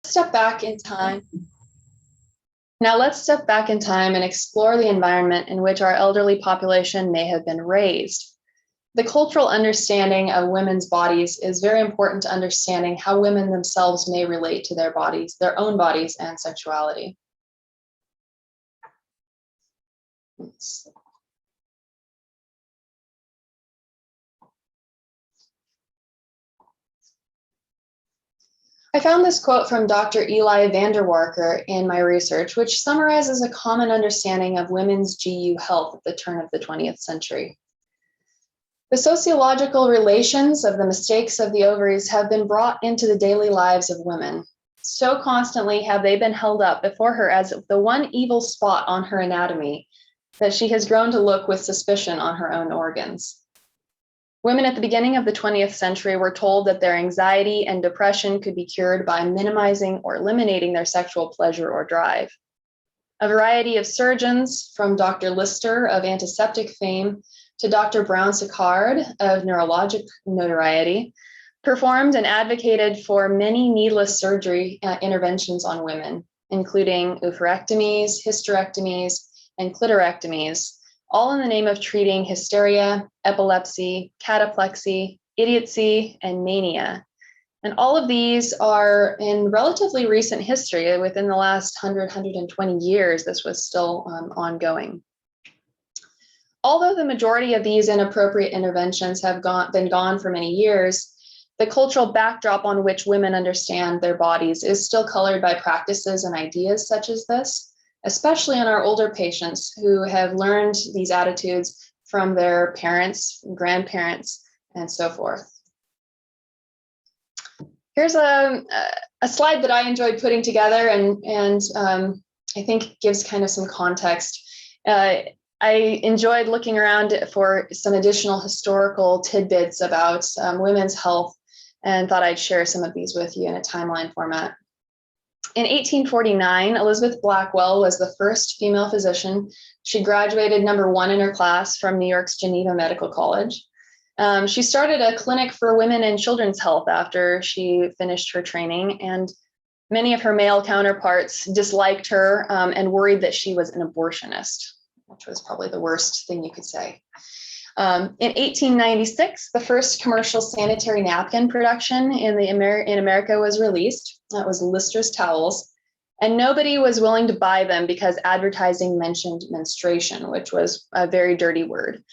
Step back in time. Now let's step back in time and explore the environment in which our elderly population may have been raised. The cultural understanding of women's bodies is very important to understanding how women themselves may relate to their bodies, their own bodies, and sexuality. I found this quote from Dr. Eli Vanderwarker in my research, which summarizes a common understanding of women's GU health at the turn of the 20th century. The sociological relations of the mistakes of the ovaries have been brought into the daily lives of women. So constantly have they been held up before her as the one evil spot on her anatomy that she has grown to look with suspicion on her own organs. Women at the beginning of the 20th century were told that their anxiety and depression could be cured by minimizing or eliminating their sexual pleasure or drive. A variety of surgeons, from Dr. Lister of antiseptic fame to Dr. Brown-Séquard of neurologic notoriety, performed and advocated for many needless surgery interventions on women, including oophorectomies, hysterectomies, and clitorectomies, all in the name of treating hysteria, epilepsy, cataplexy, idiocy, and mania. And all of these are in relatively recent history. Within the last 120 years, this was still ongoing. Although the majority of these inappropriate interventions have been gone for many years, the cultural backdrop on which women understand their bodies is still colored by practices and ideas such as this, especially in our older patients who have learned these attitudes from their parents, grandparents, and so forth. Here's a slide that I enjoyed putting together and I think gives kind of some context. I enjoyed looking around for some additional historical tidbits about women's health and thought I'd share some of these with you in a timeline format. In 1849, Elizabeth Blackwell was the first female physician. She graduated #1 in her class from New York's Geneva Medical College. She started a clinic for women and children's health after she finished her training, and many of her male counterparts disliked her and worried that she was an abortionist, which was probably the worst thing you could say. In 1896, the first commercial sanitary napkin production in America was released. That was Lister's towels, and nobody was willing to buy them because advertising mentioned menstruation, which was a very dirty word.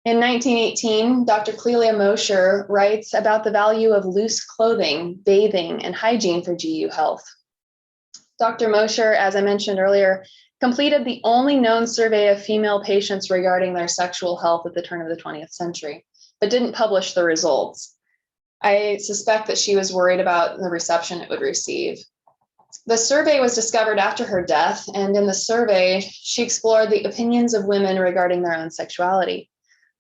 In 1918, Dr. Clelia Mosher writes about the value of loose clothing, bathing, and hygiene for GU health. Dr. Mosher, as I mentioned earlier, completed the only known survey of female patients regarding their sexual health at the turn of the 20th century, but didn't publish the results. I suspect that she was worried about the reception it would receive. The survey was discovered after her death, and in the survey, she explored the opinions of women regarding their own sexuality.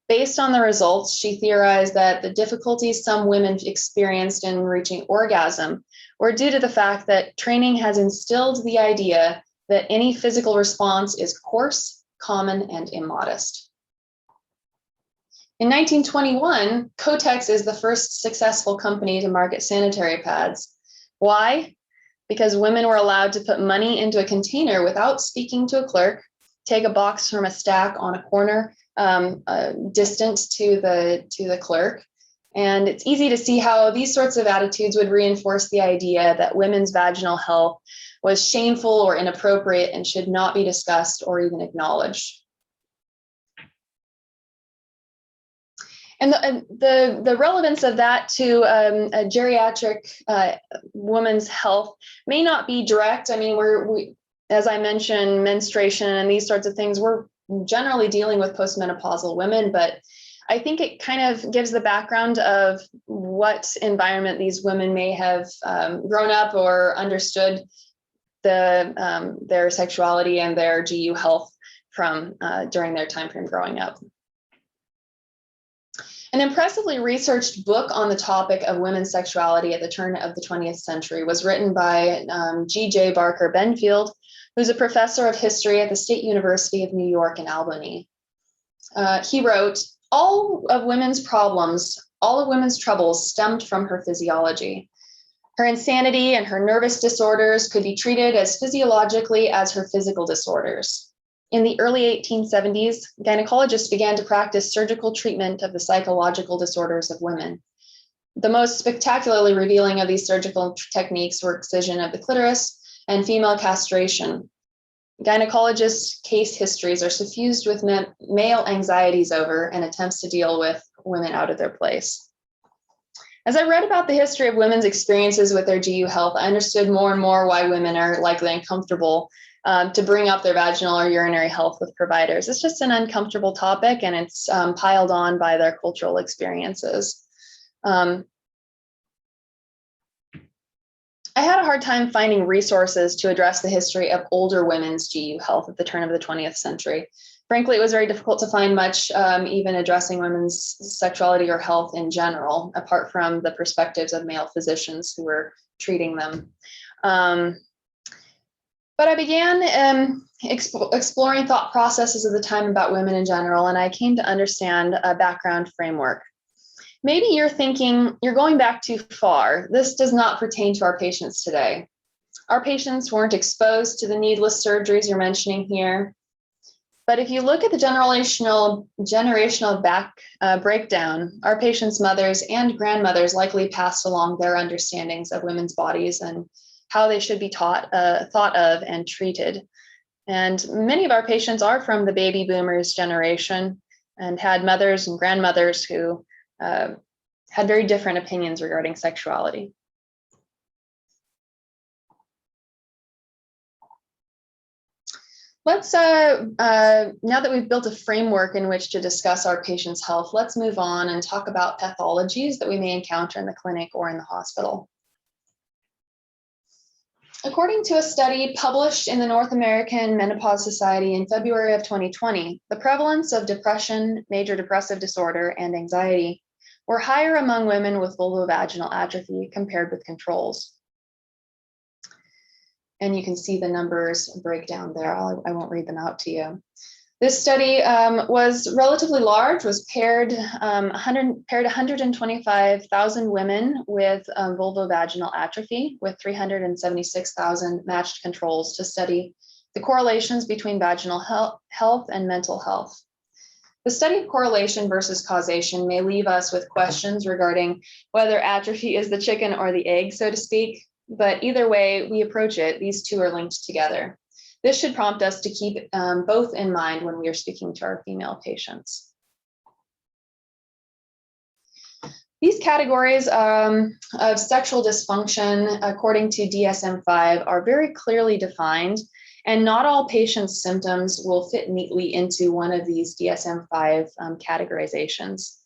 Based on the results, she theorized that the difficulties some women experienced in reaching orgasm were due to the fact that training has instilled the idea that any physical response is coarse, common, and immodest. In 1921, Kotex is the first successful company to market sanitary pads. Why? Because women were allowed to put money into a container without speaking to a clerk, take a box from a stack on a corner distant to the clerk. And it's easy to see how these sorts of attitudes would reinforce the idea that women's vaginal health was shameful or inappropriate and should not be discussed or even acknowledged. And the relevance of that to a geriatric woman's health may not be direct. I mean, we, as I mentioned, menstruation and these sorts of things, we're generally dealing with postmenopausal women, but I think it kind of gives the background of what environment these women may have grown up or understood their sexuality and their GU health from during their time frame growing up. An impressively researched book on the topic of women's sexuality at the turn of the 20th century was written by G.J. Barker Benfield, who's a professor of history at the State University of New York in Albany. He wrote, all of women's troubles stemmed from her physiology. Her insanity and her nervous disorders could be treated as physiologically as her physical disorders. In the early 1870s, gynecologists began to practice surgical treatment of the psychological disorders of women. The most spectacularly revealing of these surgical techniques were excision of the clitoris and female castration. Gynecologists' case histories are suffused with male anxieties over and attempts to deal with women out of their place. As I read about the history of women's experiences with their GU health, I understood more and more why women are likely uncomfortable to bring up their vaginal or urinary health with providers. It's just an uncomfortable topic, and it's piled on by their cultural experiences. I had a hard time finding resources to address the history of older women's GU health at the turn of the 20th century. Frankly, it was very difficult to find much even addressing women's sexuality or health in general, apart from the perspectives of male physicians who were treating them. But I began exploring thought processes of the time about women in general, and I came to understand a background framework. Maybe you're thinking, you're going back too far. This does not pertain to our patients today. Our patients weren't exposed to the needless surgeries you're mentioning here. But if you look at the generational breakdown, our patients' mothers and grandmothers likely passed along their understandings of women's bodies and how they should be thought of and treated. And many of our patients are from the baby boomers generation and had mothers and grandmothers who had very different opinions regarding sexuality. Let's, now that we've built a framework in which to discuss our patients' health, let's move on and talk about pathologies that we may encounter in the clinic or in the hospital. According to a study published in the North American Menopause Society in February of 2020, the prevalence of depression, major depressive disorder, and anxiety were higher among women with vulvovaginal atrophy compared with controls. And you can see the numbers break down there. I won't read them out to you. This study was relatively large, was paired 125,000 women with vulvovaginal atrophy with 376,000 matched controls to study the correlations between vaginal health and mental health. The study of correlation versus causation may leave us with questions regarding whether atrophy is the chicken or the egg, so to speak. But either way we approach it, these two are linked together. This should prompt us to keep both in mind when we are speaking to our female patients. These categories of sexual dysfunction, according to DSM-5, are very clearly defined, and not all patients' symptoms will fit neatly into one of these DSM-5 categorizations.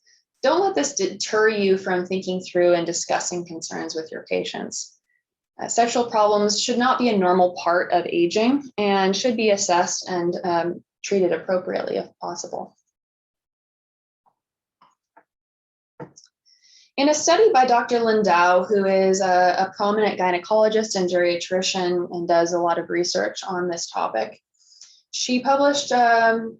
Don't let this deter you from thinking through and discussing concerns with your patients. Sexual problems should not be a normal part of aging and should be assessed and treated appropriately if possible. In a study by Dr. Lindau, who is a prominent gynecologist and geriatrician and does a lot of research on this topic, she published a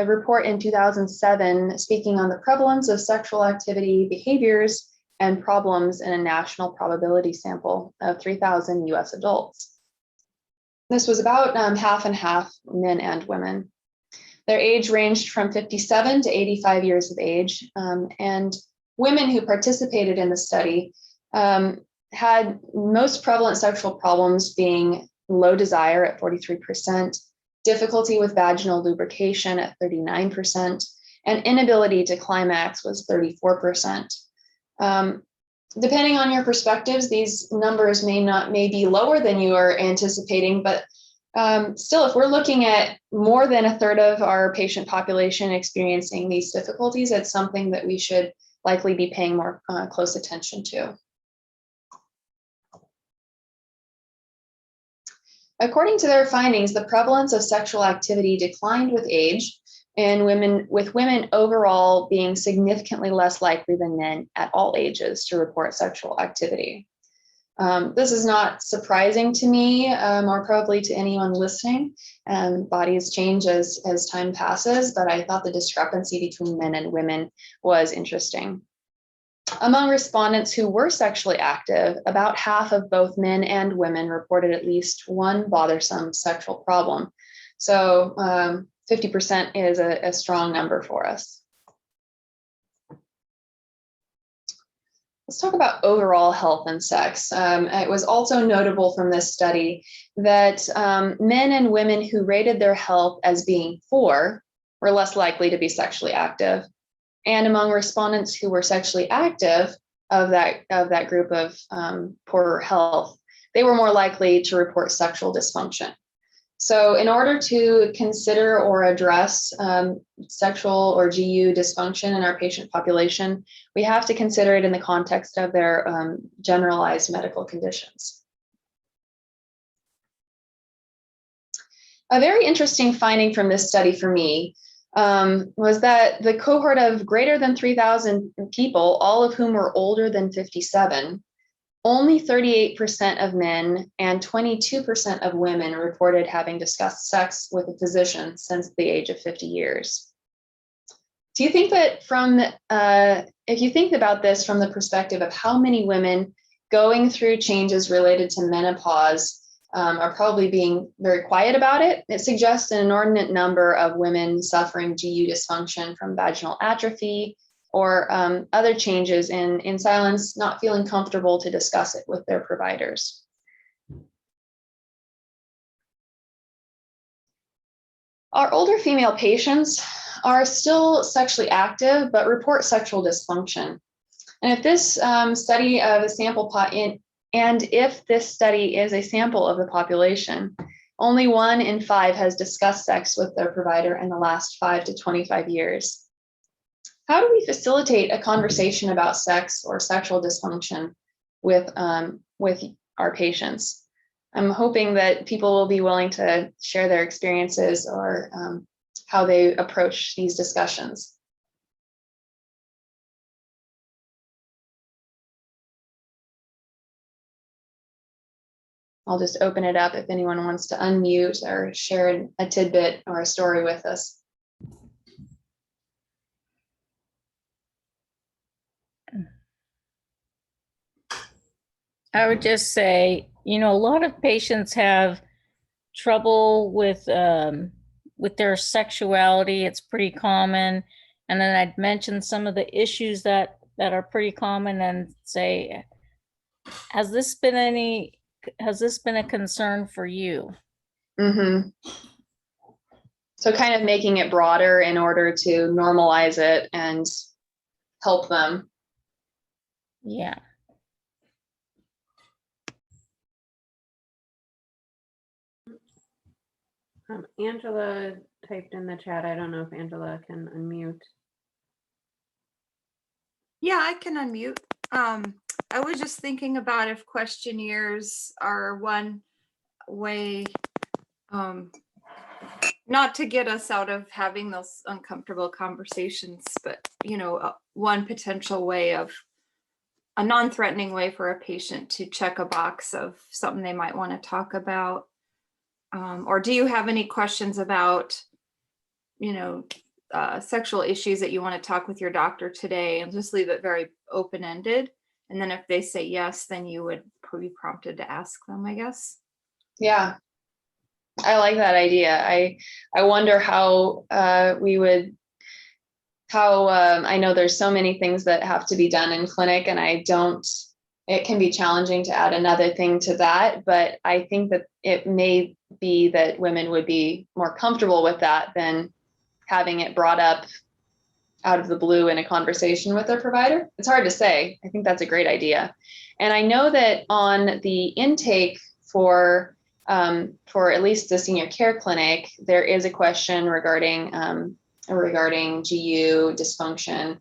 report in 2007 speaking on the prevalence of sexual activity behaviors and problems in a national probability sample of 3,000 US adults. This was about half and half men and women. Their age ranged from 57 to 85 years of age, and women who participated in the study had most prevalent sexual problems being low desire at 43%, difficulty with vaginal lubrication at 39%, and inability to climax was 34%. Depending on your perspectives, these numbers may be lower than you are anticipating, but still, if we're looking at more than a third of our patient population experiencing these difficulties, it's something that we should likely be paying more close attention to. According to their findings, the prevalence of sexual activity declined with age, and with women overall being significantly less likely than men at all ages to report sexual activity. This is not surprising to me or probably to anyone listening. Bodies change as time passes, but I thought the discrepancy between men and women was interesting. Among respondents who were sexually active, about half of both men and women reported at least one bothersome sexual problem. So 50% is a strong number for us. Let's talk about overall health and sex. It was also notable from this study that men and women who rated their health as being poor were less likely to be sexually active. And among respondents who were sexually active of that group of poorer health, they were more likely to report sexual dysfunction. So in order to consider or address sexual or GU dysfunction in our patient population, we have to consider it in the context of their generalized medical conditions. A very interesting finding from this study for me was that the cohort of greater than 3,000 people, all of whom were older than 57, only 38% of men and 22% of women reported having discussed sex with a physician since the age of 50 years. Do you think that if you think about this from the perspective of how many women going through changes related to menopause are probably being very quiet about it, it suggests an inordinate number of women suffering GU dysfunction from vaginal atrophy or other changes in silence, not feeling comfortable to discuss it with their providers. Our older female patients are still sexually active, but report sexual dysfunction. And if this study of a sample if this study is a sample of the population, only 1 in 5 has discussed sex with their provider in the last 5 to 25 years. How do we facilitate a conversation about sex or sexual dysfunction with our patients? I'm hoping that people will be willing to share their experiences or how they approach these discussions. I'll just open it up if anyone wants to unmute or share a tidbit or a story with us. I would just say, you know, a lot of patients have trouble with their sexuality. It's pretty common. And then I'd mention some of the issues that are pretty common and say, has this been a concern for you? Mm-hmm. So kind of making it broader in order to normalize it and help them. Yeah. Angela typed in the chat. I don't know if Angela can unmute. Yeah, I can unmute. I was just thinking about if questionnaires are one way, not to get us out of having those uncomfortable conversations, but, you know, one potential way of a non-threatening way for a patient to check a box of something they might want to talk about. Or do you have any questions about, you know, sexual issues that you want to talk with your doctor today, and just leave it very open-ended. And then if they say yes, then you would be prompted to ask them, I guess. Yeah, I like that idea. I wonder how I know there's so many things that have to be done in clinic, and it can be challenging to add another thing to that, but I think that it may be that women would be more comfortable with that than having it brought up out of the blue in a conversation with their provider. It's hard to say. I think that's a great idea. And I know that on the intake for at least the senior care clinic, there is a question regarding GU dysfunction,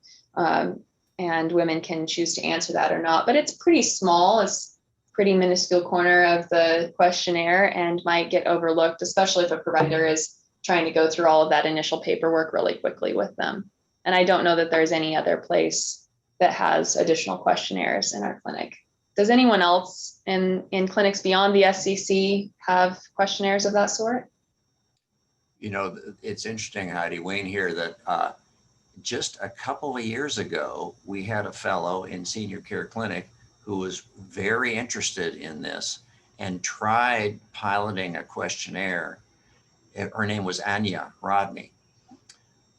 and women can choose to answer that or not, but it's pretty small. It's pretty minuscule corner of the questionnaire and might get overlooked, especially if a provider is trying to go through all of that initial paperwork really quickly with them. And I don't know that there's any other place that has additional questionnaires in our clinic. Does anyone else in clinics beyond the SCC have questionnaires of that sort? You know, it's interesting, Heidi, Wayne here, that just a couple of years ago, we had a fellow in senior care clinic who was very interested in this and tried piloting a questionnaire. Her name was Anya Rodney.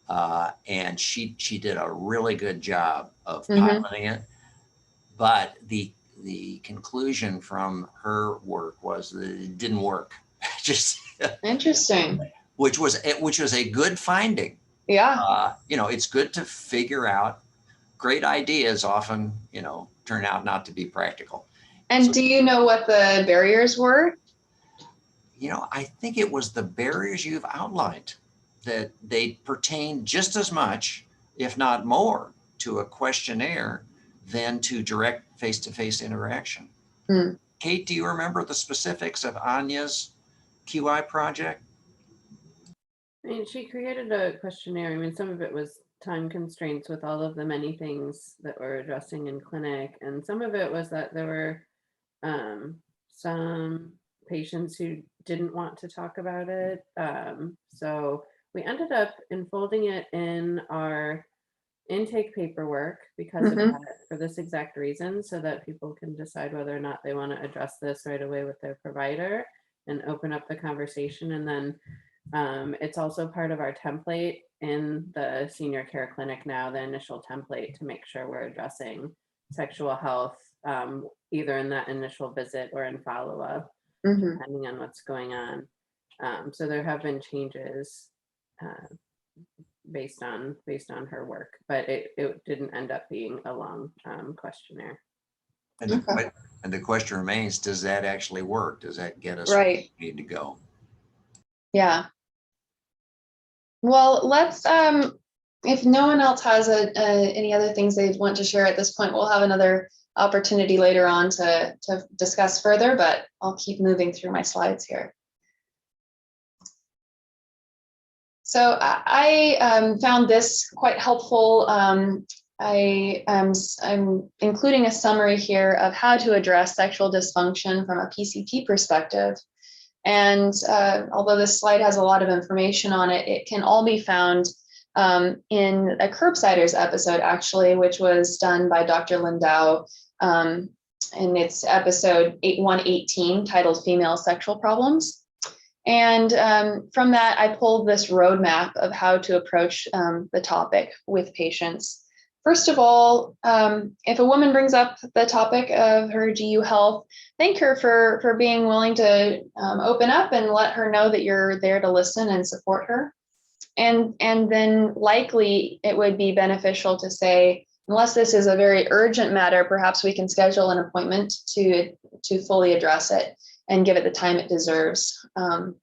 And she did a really good job of piloting it. But the conclusion from her work was that it didn't work. Just Interesting. which was a good finding. Yeah. You know, it's good to figure out. Great ideas often, you know, turn out not to be practical. And So, do you know what the barriers were? you know, I think it was the barriers you've outlined, that they pertain just as much, if not more, to a questionnaire than to direct face-to-face interaction. Kate, do you remember the specifics of Anya's QI project? I mean, she created a questionnaire. I mean, some of it was time constraints with all of the many things that we're addressing in clinic. And some of it was that there were some patients who didn't want to talk about it. So we ended up enfolding it in our intake paperwork because of that, for this exact reason, so that people can decide whether or not they want to address this right away with their provider and open up the conversation. And then it's also part of our template in the senior care clinic now, the initial template, to make sure we're addressing sexual health, either in that initial visit or in follow-up, depending on what's going on. So there have been changes based on her work, but it didn't end up being a long questionnaire. And the question remains, does that actually work? Does that get us Right. where we need to go? Yeah. Well, let's, if no one else has any other things they want to share at this point, we'll have another opportunity later on to discuss further, but I'll keep moving through my slides here. So I found this quite helpful. I'm including a summary here of how to address sexual dysfunction from a PCP perspective. And although this slide has a lot of information on it, it can all be found in a Curbsiders episode, actually, which was done by Dr. Lindau. And it's episode 118, titled Female Sexual Problems. And from that, I pulled this roadmap of how to approach the topic with patients. First of all, if a woman brings up the topic of her GU health, thank her for being willing to open up and let her know that you're there to listen and support her. And then likely it would be beneficial to say, unless this is a very urgent matter, perhaps we can schedule an appointment to fully address it and give it the time it deserves, and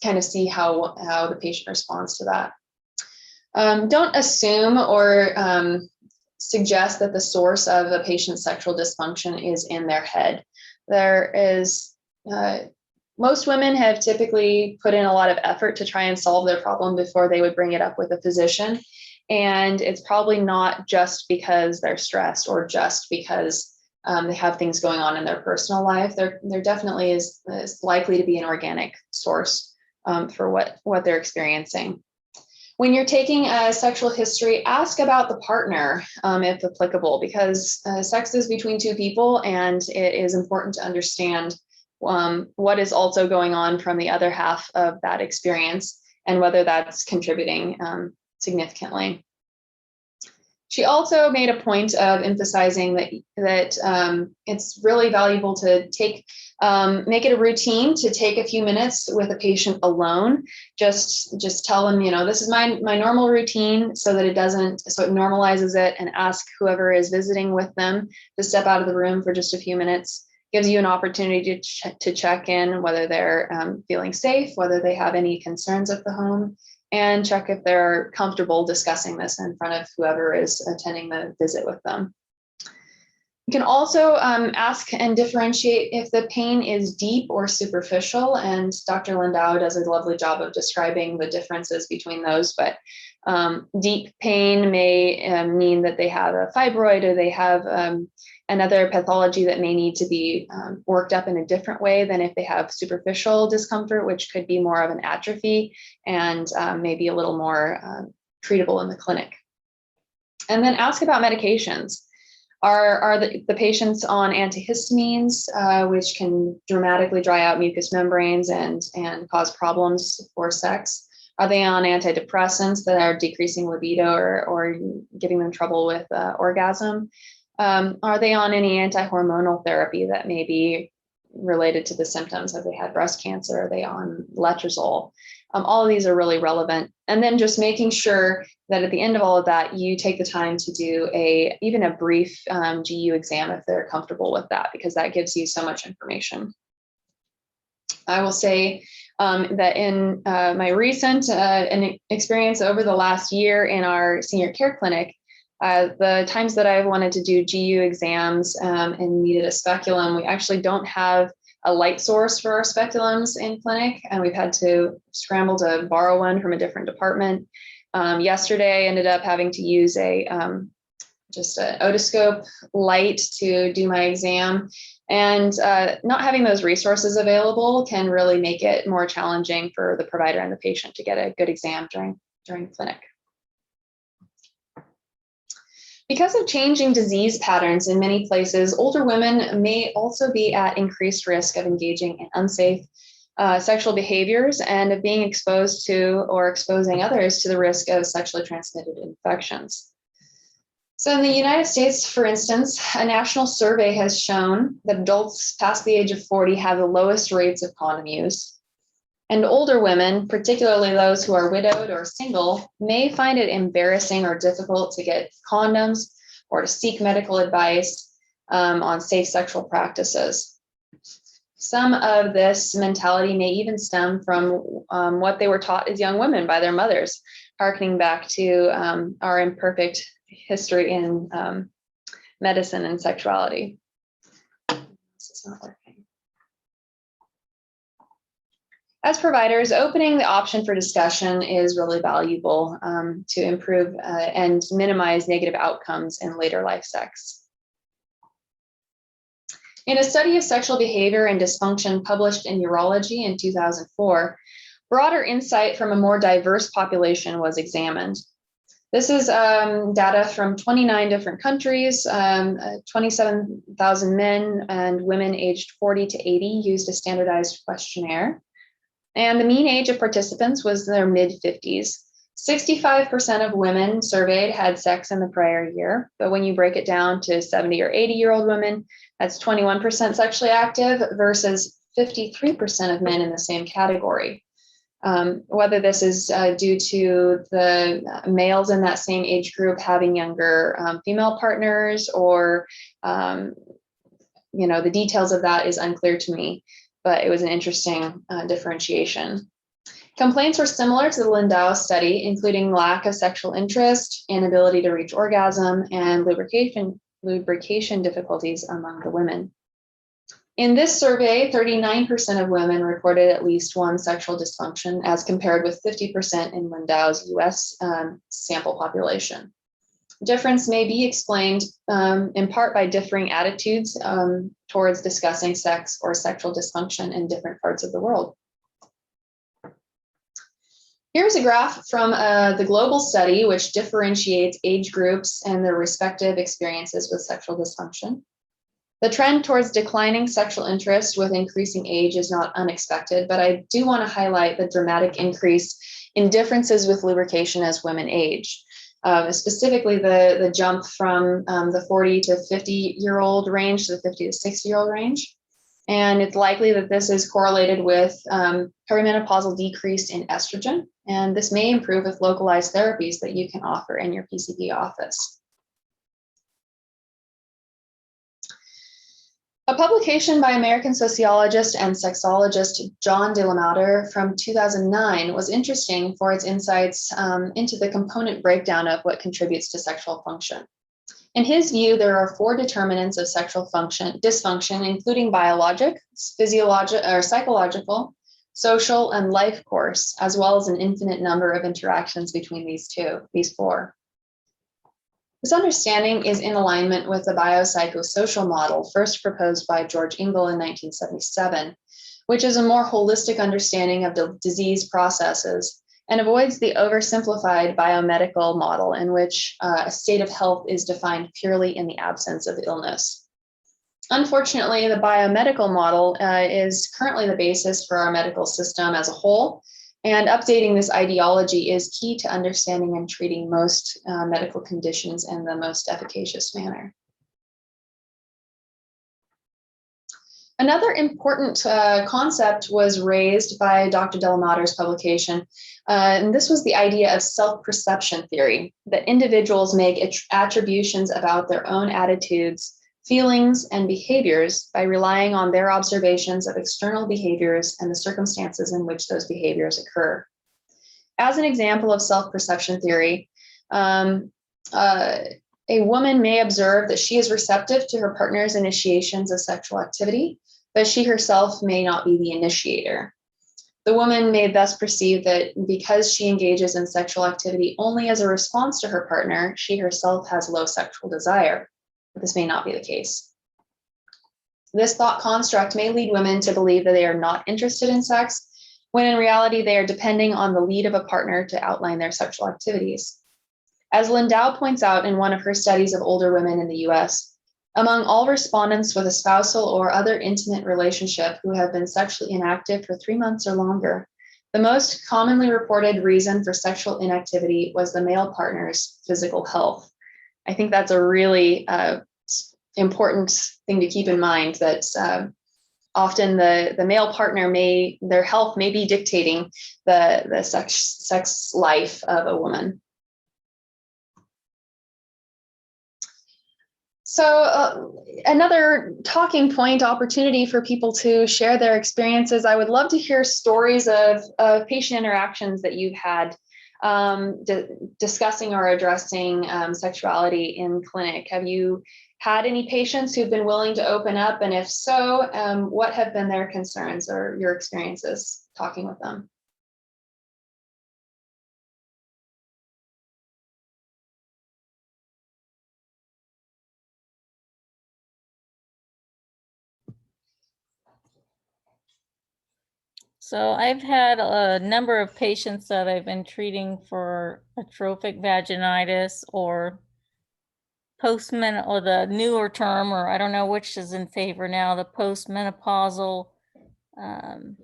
kind of see how the patient responds to that. Don't assume or suggest that the source of a patient's sexual dysfunction is in their head. There is, most women have typically put in a lot of effort to try and solve their problem before they would bring it up with a physician. And it's probably not just because they're stressed or just because they have things going on in their personal life. There definitely is likely to be an organic source for what they're experiencing. When you're taking a sexual history, ask about the partner, if applicable, because sex is between two people, and it is important to understand what is also going on from the other half of that experience and whether that's contributing significantly. She also made a point of emphasizing that it's really valuable to make it a routine to take a few minutes with a patient alone. Just tell them, this is my normal routine, so that it normalizes it, and ask whoever is visiting with them to step out of the room for just a few minutes. Gives you an opportunity to check in whether they're feeling safe, whether they have any concerns at the home, and check if they're comfortable discussing this in front of whoever is attending the visit with them. You can also ask and differentiate if the pain is deep or superficial, and Dr. Lindau does a lovely job of describing the differences between those, but deep pain may mean that they have a fibroid, or they have another pathology that may need to be worked up in a different way than if they have superficial discomfort, which could be more of an atrophy and maybe a little more treatable in the clinic. And then ask about medications. Are the patients on antihistamines, which can dramatically dry out mucous membranes and cause problems for sex? Are they on antidepressants that are decreasing libido or giving them trouble with orgasm? Are they on any anti-hormonal therapy that may be related to the symptoms? Have they had breast cancer? Are they on letrozole? All of these are really relevant. And then just making sure that at the end of all of that, you take the time to do even a brief GU exam if they're comfortable with that, because that gives you so much information. I will say that in my recent experience over the last year in our senior care clinic, the times that I've wanted to do GU exams and needed a speculum, we actually don't have a light source for our speculums in clinic, and we've had to scramble to borrow one from a different department. Yesterday, I ended up having to use just an otoscope light to do my exam, and not having those resources available can really make it more challenging for the provider and the patient to get a good exam during clinic. Because of changing disease patterns in many places, older women may also be at increased risk of engaging in unsafe sexual behaviors and of being exposed to or exposing others to the risk of sexually transmitted infections. So in the United States, for instance, a national survey has shown that adults past the age of 40 have the lowest rates of condom use. And older women, particularly those who are widowed or single, may find it embarrassing or difficult to get condoms or to seek medical advice on safe sexual practices. Some of this mentality may even stem from what they were taught as young women by their mothers, harkening back to our imperfect history in medicine and sexuality. This is not working. As providers, opening the option for discussion is really valuable to improve and minimize negative outcomes in later life sex. In a study of sexual behavior and dysfunction published in Urology in 2004, broader insight from a more diverse population was examined. This is data from 29 different countries. 27,000 men and women aged 40 to 80 used a standardized questionnaire. And the mean age of participants was their mid-50s. 65% of women surveyed had sex in the prior year, but when you break it down to 70 or 80-year-old women, that's 21% sexually active versus 53% of men in the same category. Whether this is due to the males in that same age group having younger female partners or, the details of that is unclear to me. But it was an interesting differentiation. Complaints were similar to the Lindau study, including lack of sexual interest, inability to reach orgasm, and lubrication difficulties among the women. In this survey, 39% of women reported at least one sexual dysfunction, as compared with 50% in Lindau's US sample population. Difference may be explained in part by differing attitudes towards discussing sex or sexual dysfunction in different parts of the world. Here's a graph from the global study, which differentiates age groups and their respective experiences with sexual dysfunction. The trend towards declining sexual interest with increasing age is not unexpected, but I do want to highlight the dramatic increase in differences with lubrication as women age. Specifically the jump from the 40 to 50-year-old range to the 50 to 60-year-old range. And it's likely that this is correlated with perimenopausal decrease in estrogen. And this may improve with localized therapies that you can offer in your PCP office. A publication by American sociologist and sexologist John DeLaMater from 2009 was interesting for its insights into the component breakdown of what contributes to sexual function. In his view, there are 4 determinants of sexual dysfunction, including biologic, physiological or psychological, social, and life course, as well as an infinite number of interactions between these 4. This understanding is in alignment with the biopsychosocial model first proposed by George Engel in 1977, which is a more holistic understanding of the disease processes and avoids the oversimplified biomedical model in which a state of health is defined purely in the absence of illness. Unfortunately, the biomedical model is currently the basis for our medical system as a whole, and updating this ideology is key to understanding and treating most medical conditions in the most efficacious manner. Another important concept was raised by Dr. Delamater's publication, and this was the idea of self-perception theory, that individuals make attributions about their own attitudes, feelings, and behaviors by relying on their observations of external behaviors and the circumstances in which those behaviors occur. As an example of self-perception theory, a woman may observe that she is receptive to her partner's initiations of sexual activity, but she herself may not be the initiator. The woman may thus perceive that because she engages in sexual activity only as a response to her partner, she herself has low sexual desire. But this may not be the case. This thought construct may lead women to believe that they are not interested in sex, when in reality they are depending on the lead of a partner to outline their sexual activities. As Lindau points out in one of her studies of older women in the US, among all respondents with a spousal or other intimate relationship who have been sexually inactive for 3 months or longer, the most commonly reported reason for sexual inactivity was the male partner's physical health. I think that's a really important thing to keep in mind, that often the male partner their health may be dictating the sex life of a woman. So another talking point opportunity for people to share their experiences. I would love to hear stories of patient interactions that you've had discussing or addressing sexuality in clinic. Have you had any patients who've been willing to open up? And if so, what have been their concerns or your experiences talking with them? So I've had a number of patients that I've been treating for atrophic vaginitis or postmen, or the newer term, or I don't know which is in favor now, the postmenopausal, oh,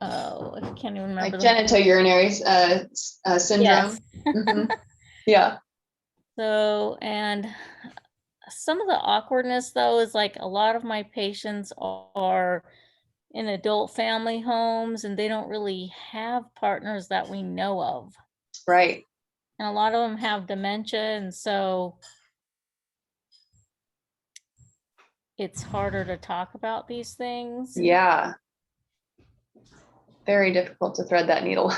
I can't even remember. Like genitourinary syndrome. Yes. Mm-hmm. Yeah. So, and some of the awkwardness though is like a lot of my patients are in adult family homes and they don't really have partners that we know of. Right. And a lot of them have dementia, and so it's harder to talk about these things. Yeah. Very difficult to thread that needle.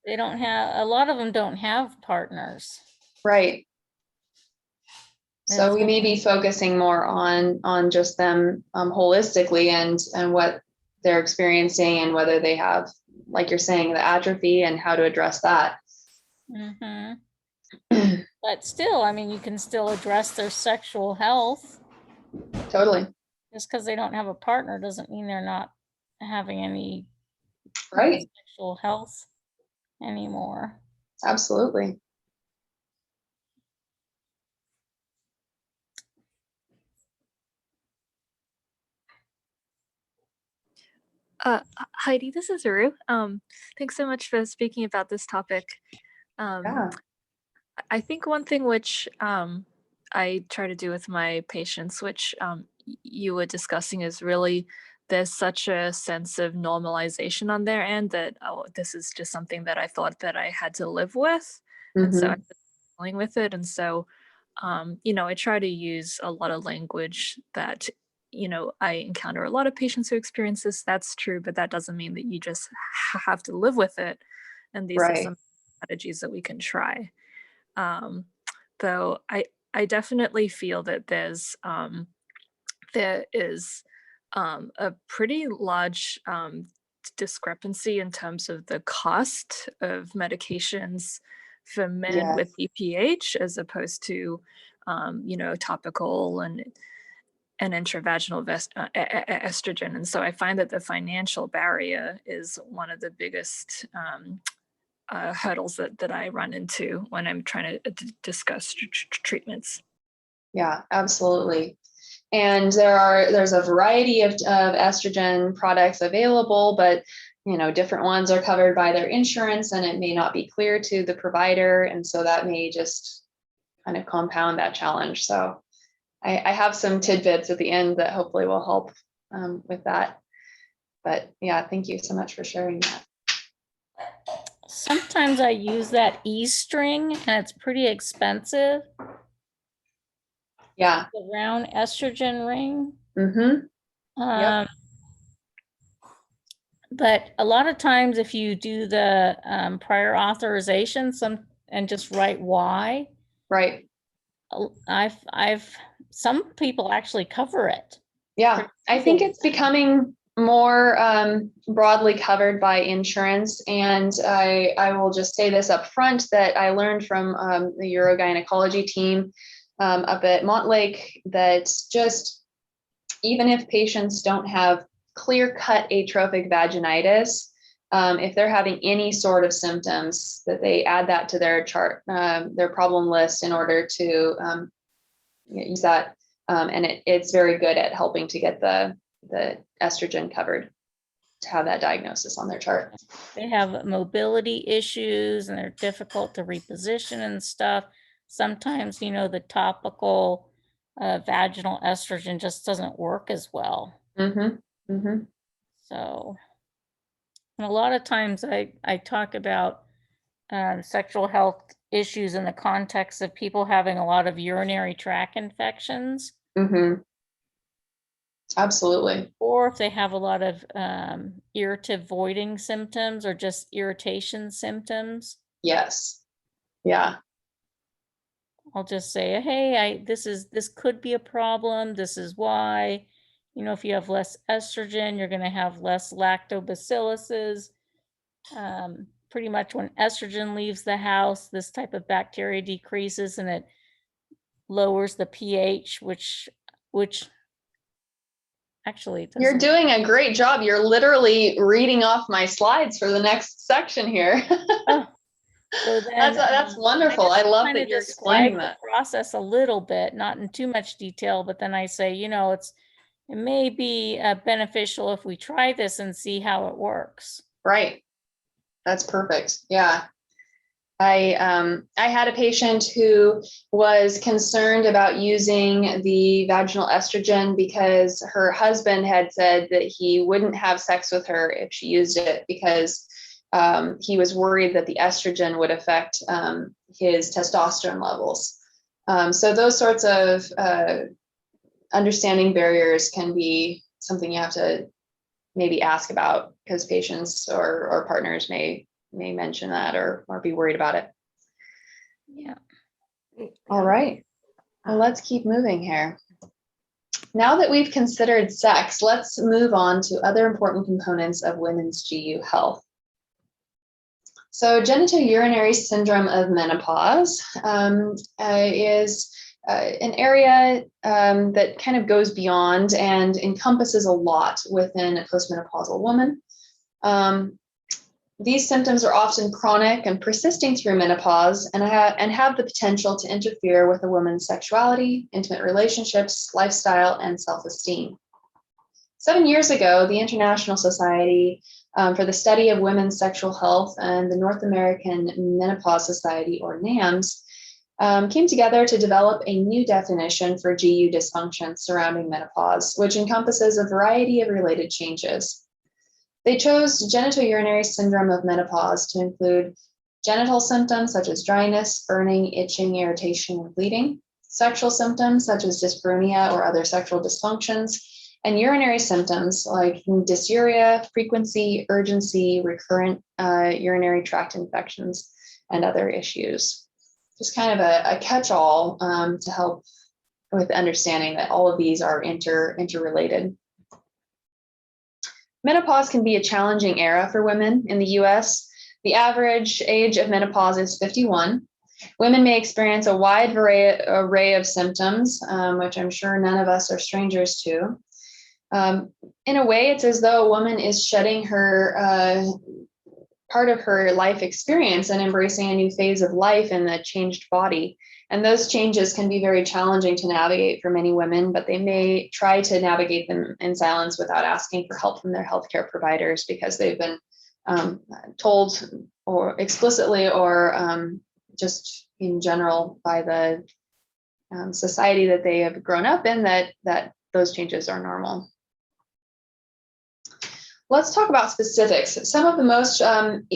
They don't have, a lot of them don't have partners. Right. So It's we may be focusing more on just them holistically and what they're experiencing and whether they have, like you're saying, the atrophy and how to address that. Mm-hmm. But still, I mean, you can still address their sexual health. Totally. Just because they don't have a partner doesn't mean they're not having any Right. sexual health anymore. Absolutely. Heidi, this is Uru. Thanks so much for speaking about this topic. Yeah. I think one thing which I try to do with my patients, which you were discussing, is really there's such a sense of normalization on their end that, oh, this is just something that I thought that I had to live with. And so I'm dealing with it. And so, I try to use a lot of language that, I encounter a lot of patients who experience this. That's true, but that doesn't mean that you just have to live with it. And these are some strategies that we can try. Though I definitely feel that there is a pretty large discrepancy in terms of the cost of medications for men with BPH as opposed to topical an intravaginal estrogen. And so I find that the financial barrier is one of the biggest hurdles that I run into when I'm trying to discuss treatments. Yeah, absolutely. And there's a variety of estrogen products available, but different ones are covered by their insurance, and it may not be clear to the provider, and so that may just kind of compound that challenge. So I have some tidbits at the end that hopefully will help with that. But yeah, thank you so much for sharing that. Sometimes I use that E-string, and it's pretty expensive. Yeah. The round estrogen ring. Mm-hmm. Yep. But a lot of times, if you do the prior authorization, and just write why, right, some people actually cover it. Yeah, I think it's becoming more broadly covered by insurance, and I will just say this up front that I learned from the urogynecology team up at Montlake that just even if patients don't have clear-cut atrophic vaginitis, if they're having any sort of symptoms, that they add that to their chart, their problem list in order to use that. And it's very good at helping to get the estrogen covered, to have that diagnosis on their chart. They have mobility issues and they're difficult to reposition and stuff. Sometimes, the topical vaginal estrogen just doesn't work as well. Mm-hmm. Mm-hmm. So, and a lot of times I talk about sexual health issues in the context of people having a lot of urinary tract infections. Mm-hmm. Absolutely. Or if they have a lot of irritative voiding symptoms or just irritation symptoms. Yes. Yeah. I'll just say, hey, this could be a problem. This is why. If you have less estrogen, you're going to have less lactobacilluses. Pretty much when estrogen leaves the house, this type of bacteria decreases and it lowers the pH, which actually you're doing a great job. You're literally reading off my slides for the next section here. Oh, so then, that's wonderful. I love that you're explaining the that process a little bit, not in too much detail, but then I say, it may be beneficial if we try this and see how it works. Right. That's perfect. Yeah. I had a patient who was concerned about using the vaginal estrogen because her husband had said that he wouldn't have sex with her if she used it because he was worried that the estrogen would affect his testosterone levels. So those sorts of understanding barriers can be something you have to maybe ask about because patients or partners may mention that or be worried about it. Yeah. All right. Well, let's keep moving here. Now that we've considered sex, let's move on to other important components of women's GU health. So genitourinary syndrome of menopause is an area that kind of goes beyond and encompasses a lot within a postmenopausal woman. These symptoms are often chronic and persisting through menopause and have the potential to interfere with a woman's sexuality, intimate relationships, lifestyle, and self-esteem. 7 years ago, the International Society for the Study of Women's Sexual Health and the North American Menopause Society, or NAMS, came together to develop a new definition for GU dysfunction surrounding menopause, which encompasses a variety of related changes. They chose genitourinary syndrome of menopause to include genital symptoms such as dryness, burning, itching, irritation, and bleeding, sexual symptoms such as dyspareunia or other sexual dysfunctions, and urinary symptoms like dysuria, frequency, urgency, recurrent urinary tract infections, and other issues. Just kind of a catch-all to help with understanding that all of these are interrelated. Menopause can be a challenging era for women in the US. The average age of menopause is 51. Women may experience a wide array of symptoms, which I'm sure none of us are strangers to. In a way, it's as though a woman is shedding her part of her life experience and embracing a new phase of life in the changed body. And those changes can be very challenging to navigate for many women, but they may try to navigate them in silence without asking for help from their healthcare providers because they've been told or explicitly or just in general by the society that they have grown up in that those changes are normal. Let's talk about specifics. Some of the most common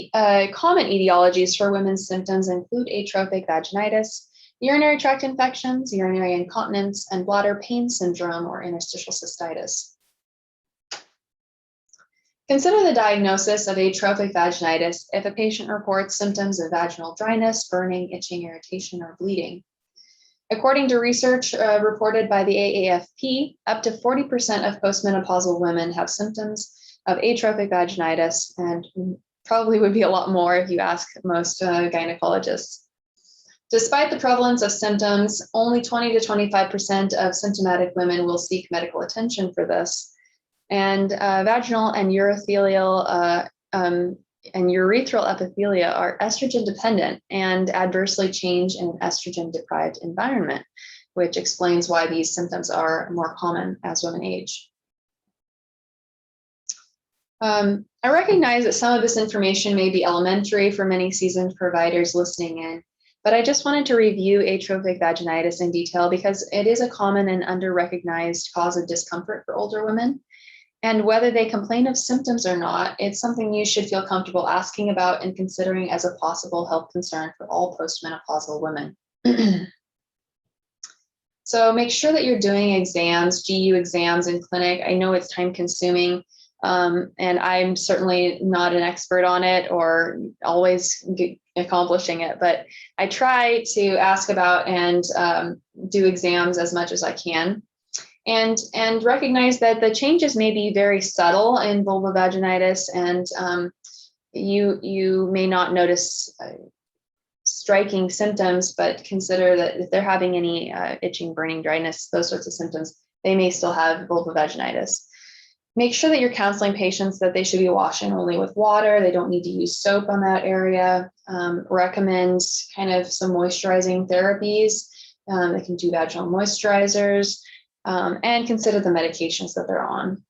etiologies for women's symptoms include atrophic vaginitis, urinary tract infections, urinary incontinence, and bladder pain syndrome or interstitial cystitis. Consider the diagnosis of atrophic vaginitis if a patient reports symptoms of vaginal dryness, burning, itching, irritation, or bleeding. According to research reported by the AAFP, up to 40% of postmenopausal women have symptoms of atrophic vaginitis, and probably would be a lot more if you ask most gynecologists. Despite the prevalence of symptoms, only 20 to 25% of symptomatic women will seek medical attention for this. And vaginal and urothelial and urethral epithelia are estrogen dependent and adversely change in an estrogen deprived environment, which explains why these symptoms are more common as women age. I recognize that some of this information may be elementary for many seasoned providers listening in, but I just wanted to review atrophic vaginitis in detail because it is a common and under-recognized cause of discomfort for older women. And whether they complain of symptoms or not, it's something you should feel comfortable asking about and considering as a possible health concern for all postmenopausal women. So make sure that you're doing exams, GU exams in clinic. I know it's time consuming. And I'm certainly not an expert on it or always accomplishing it, but I try to ask about and do exams as much as I can. And recognize that the changes may be very subtle in vulvovaginitis, and you may not notice striking symptoms, but consider that if they're having any itching, burning, dryness, those sorts of symptoms, they may still have vulvovaginitis. Make sure that you're counseling patients that they should be washing only with water. They don't need to use soap on that area. Recommend kind of some moisturizing therapies. They can do vaginal moisturizers, and consider the medications that they're on.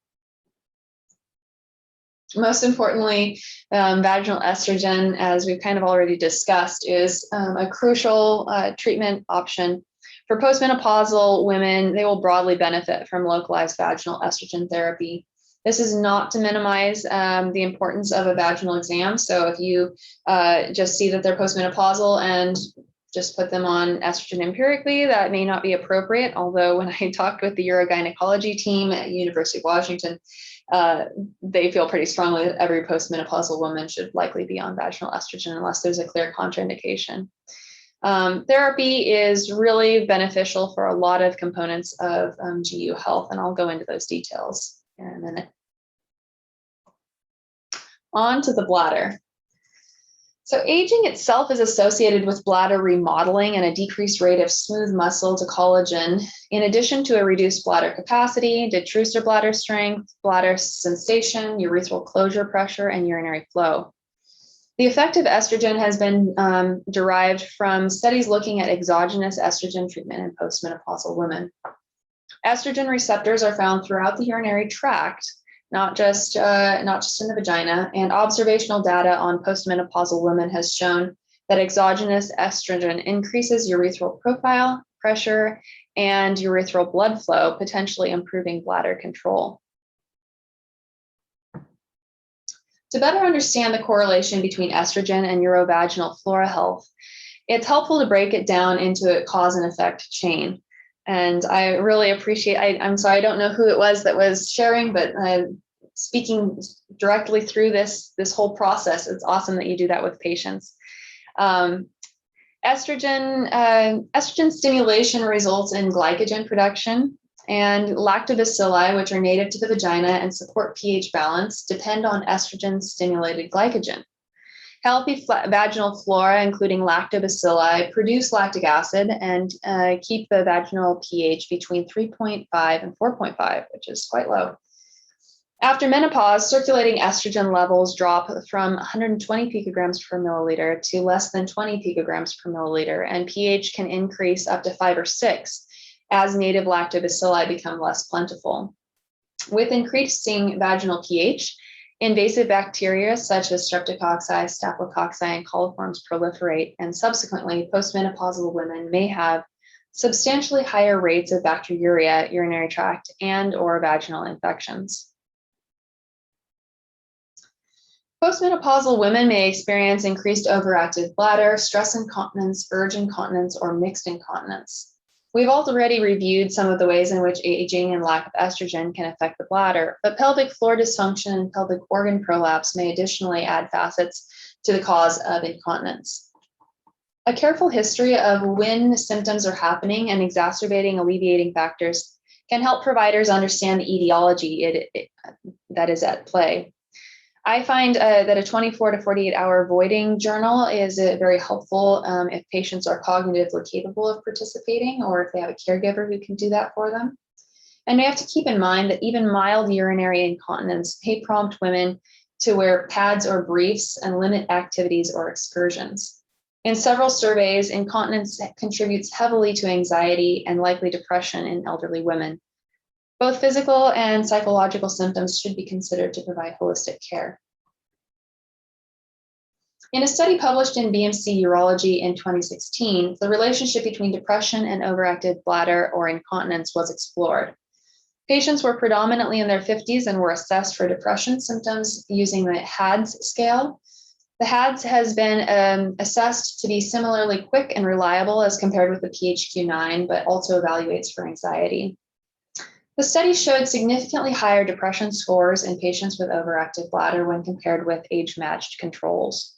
Most importantly, vaginal estrogen, as we've kind of already discussed, is a crucial treatment option. For postmenopausal women, they will broadly benefit from localized vaginal estrogen therapy. This is not to minimize the importance of a vaginal exam. So if you just see that they're postmenopausal and just put them on estrogen empirically, that may not be appropriate. Although when I talked with the urogynecology team at University of Washington, they feel pretty strongly that every postmenopausal woman should likely be on vaginal estrogen unless there's a clear contraindication. Therapy is really beneficial for a lot of components of GU health, and I'll go into those details in a minute. On to the bladder. So aging itself is associated with bladder remodeling and a decreased rate of smooth muscle to collagen, in addition to a reduced bladder capacity, detrusor bladder strength, bladder sensation, urethral closure pressure, and urinary flow. The effect of estrogen has been derived from studies looking at exogenous estrogen treatment in postmenopausal women. Estrogen receptors are found throughout the urinary tract, not just in the vagina, and observational data on postmenopausal women has shown that exogenous estrogen increases urethral profile, pressure, and urethral blood flow, potentially improving bladder control. To better understand the correlation between estrogen and urovaginal flora health, it's helpful to break it down into a cause and effect chain. And I really appreciate, I'm sorry, I don't know who it was that was sharing, but speaking directly through this whole process, it's awesome that you do that with patients. Estrogen stimulation results in glycogen production, and lactobacilli, which are native to the vagina and support pH balance, depend on estrogen-stimulated glycogen. Healthy vaginal flora, including lactobacilli, produce lactic acid and keep the vaginal pH between 3.5 and 4.5, which is quite low. After menopause, circulating estrogen levels drop from 120 picograms per milliliter to less than 20 picograms per milliliter, and pH can increase up to 5 or 6 as native lactobacilli become less plentiful. With increasing vaginal pH, invasive bacteria such as streptococci, staphylococci, and coliforms proliferate, and subsequently, postmenopausal women may have substantially higher rates of bacteriuria, urinary tract, and/or vaginal infections. Postmenopausal women may experience increased overactive bladder, stress incontinence, urge incontinence, or mixed incontinence. We've already reviewed some of the ways in which aging and lack of estrogen can affect the bladder, but pelvic floor dysfunction and pelvic organ prolapse may additionally add facets to the cause of incontinence. A careful history of when symptoms are happening and exacerbating alleviating factors can help providers understand the etiology that is at play. I find that a 24 to 48 hour voiding journal is very helpful if patients are cognitively capable of participating or if they have a caregiver who can do that for them. And we have to keep in mind that even mild urinary incontinence may prompt women to wear pads or briefs and limit activities or excursions. In several surveys, incontinence contributes heavily to anxiety and likely depression in elderly women. Both physical and psychological symptoms should be considered to provide holistic care. In a study published in BMC Urology in 2016, the relationship between depression and overactive bladder or incontinence was explored. Patients were predominantly in their 50s and were assessed for depression symptoms using the HADS scale. The HADS has been assessed to be similarly quick and reliable as compared with the PHQ-9, but also evaluates for anxiety. The study showed significantly higher depression scores in patients with overactive bladder when compared with age-matched controls.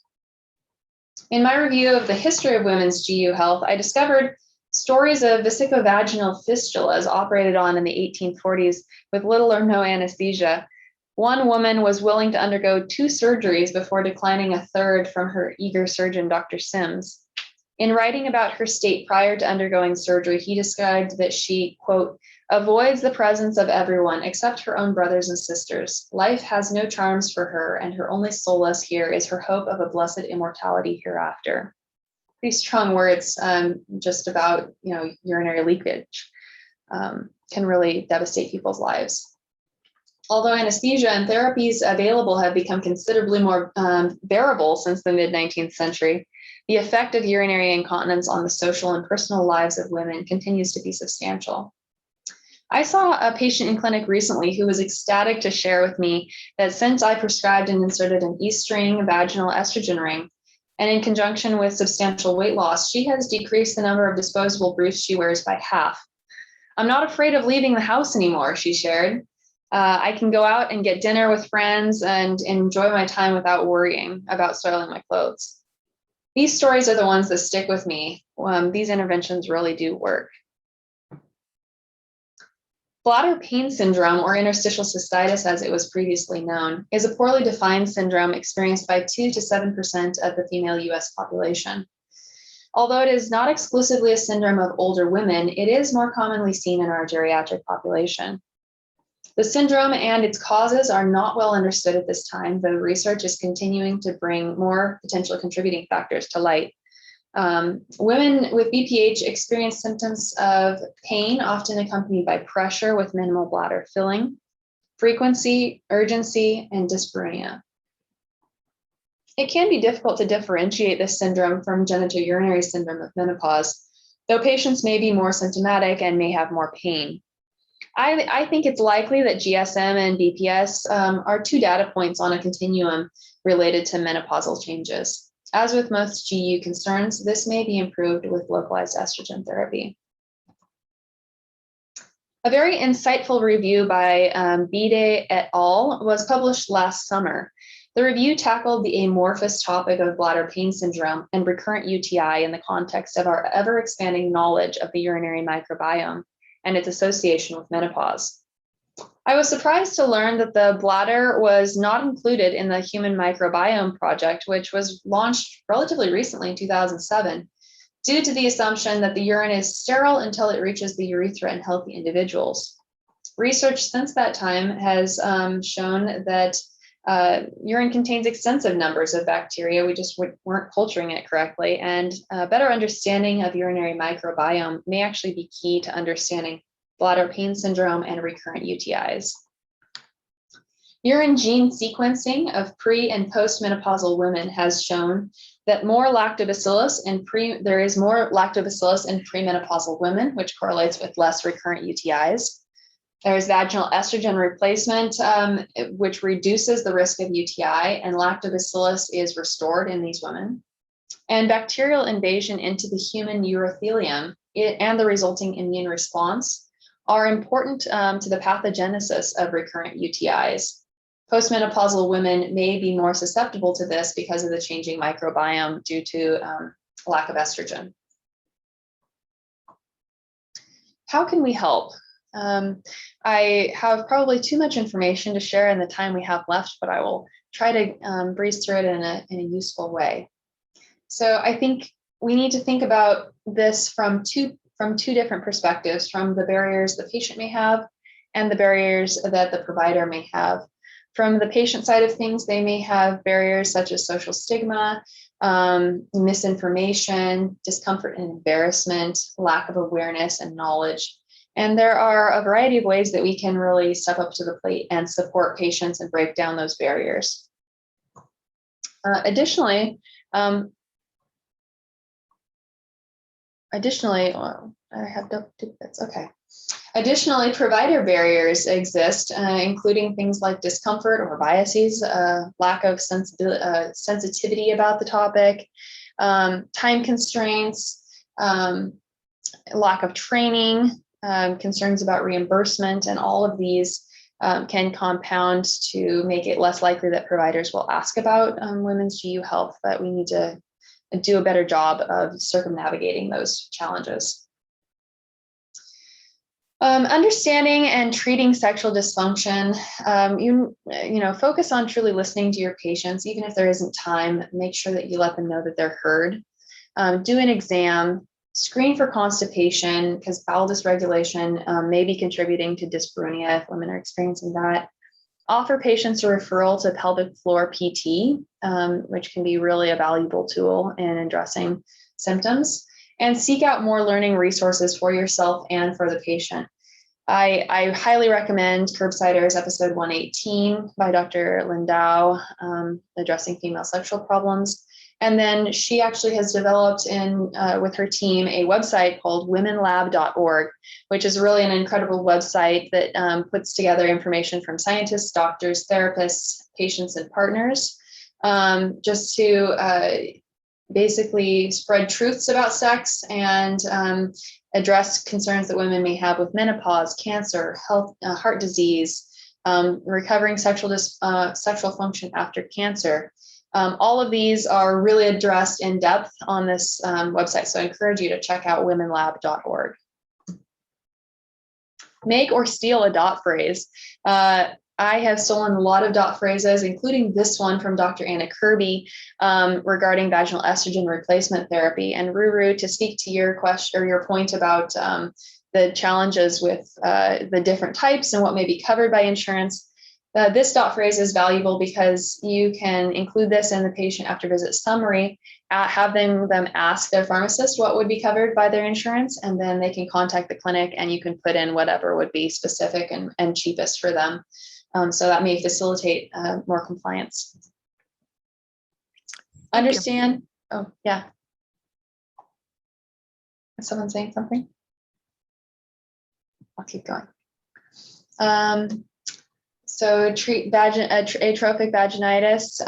In my review of the history of women's GU health, I discovered stories of vesicovaginal fistulas operated on in the 1840s with little or no anesthesia. One woman was willing to undergo 2 surgeries before declining a third from her eager surgeon, Dr. Sims. In writing about her state prior to undergoing surgery, he described that she, quote, avoids the presence of everyone except her own brothers and sisters. Life has no charms for her, and her only solace here is her hope of a blessed immortality hereafter. Pretty strong words just about, urinary leakage can really devastate people's lives. Although anesthesia and therapies available have become considerably more bearable since the mid-19th century, the effect of urinary incontinence on the social and personal lives of women continues to be substantial. I saw a patient in clinic recently who was ecstatic to share with me that since I prescribed and inserted an E-string vaginal estrogen ring, and in conjunction with substantial weight loss, she has decreased the number of disposable briefs she wears by half. I'm not afraid of leaving the house anymore, she shared. I can go out and get dinner with friends and enjoy my time without worrying about soiling my clothes. These stories are the ones that stick with me. These interventions really do work. Bladder pain syndrome, or interstitial cystitis as it was previously known, is a poorly defined syndrome experienced by 2 to 7% of the female US population. Although it is not exclusively a syndrome of older women, it is more commonly seen in our geriatric population. The syndrome and its causes are not well understood at this time, though research is continuing to bring more potential contributing factors to light. Women with BPH experience symptoms of pain, often accompanied by pressure with minimal bladder filling, frequency, urgency, and dyspareunia. It can be difficult to differentiate this syndrome from genitourinary syndrome of menopause, though patients may be more symptomatic and may have more pain. I think it's likely that GSM and BPS are 2 data points on a continuum related to menopausal changes. As with most GU concerns, this may be improved with localized estrogen therapy. A very insightful review by Bide et al. Was published last summer. The review tackled the amorphous topic of bladder pain syndrome and recurrent UTI in the context of our ever-expanding knowledge of the urinary microbiome and its association with menopause. I was surprised to learn that the bladder was not included in the Human Microbiome Project, which was launched relatively recently in 2007, due to the assumption that the urine is sterile until it reaches the urethra in healthy individuals. Research since that time has shown that urine contains extensive numbers of bacteria. We just weren't culturing it correctly, and a better understanding of urinary microbiome may actually be key to understanding bladder pain syndrome and recurrent UTIs. Urine gene sequencing of pre- and postmenopausal women has shown that there is more lactobacillus in premenopausal women, which correlates with less recurrent UTIs. There's vaginal estrogen replacement, which reduces the risk of UTI, and lactobacillus is restored in these women. And bacterial invasion into the human urothelium and the resulting immune response are important to the pathogenesis of recurrent UTIs. Postmenopausal women may be more susceptible to this because of the changing microbiome due to lack of estrogen. How can we help? I have probably too much information to share in the time we have left, but I will try to breeze through it in a useful way. So I think we need to think about this from two different perspectives, from the barriers the patient may have and the barriers that the provider may have. From the patient side of things, they may have barriers such as social stigma, misinformation, discomfort and embarrassment, lack of awareness and knowledge. And there are a variety of ways that we can really step up to the plate and support patients and break down those barriers. Additionally, I have TIDBITS, okay. Additionally, provider barriers exist, including things like discomfort or biases, lack of sensitivity about the topic, time constraints, lack of training, concerns about reimbursement, and all of these can compound to make it less likely that providers will ask about women's GU health, but we need to do a better job of circumnavigating those challenges. Understanding and treating sexual dysfunction, focus on truly listening to your patients. Even if there isn't time, make sure that you let them know that they're heard. Do an exam, screen for constipation, because bowel dysregulation may be contributing to dyspareunia if women are experiencing that. Offer patients a referral to pelvic floor PT, which can be really a valuable tool in addressing symptoms. And seek out more learning resources for yourself and for the patient. I highly recommend Curbsiders episode 118 by Dr. Lindau, addressing female sexual problems. And then she actually has developed with her team a website called womenlab.org, which is really an incredible website that puts together information from scientists, doctors, therapists, patients, and partners, just to basically spread truths about sex and address concerns that women may have with menopause, cancer, health, heart disease, recovering sexual function after cancer. All of these are really addressed in depth on this website, so I encourage you to check out womenlab.org. Make or steal a dot phrase. I have stolen a lot of dot phrases, including this one from Dr. Anna Kirby regarding vaginal estrogen replacement therapy. And Ruru, to speak to your question or your point about the challenges with the different types and what may be covered by insurance, this dot phrase is valuable because you can include this in the patient after visit summary, have them ask their pharmacist what would be covered by their insurance, and then they can contact the clinic and you can put in whatever would be specific and cheapest for them. So that may facilitate more compliance. Understand. Oh, yeah. Is someone saying something? I'll keep going. So treat atrophic vaginitis,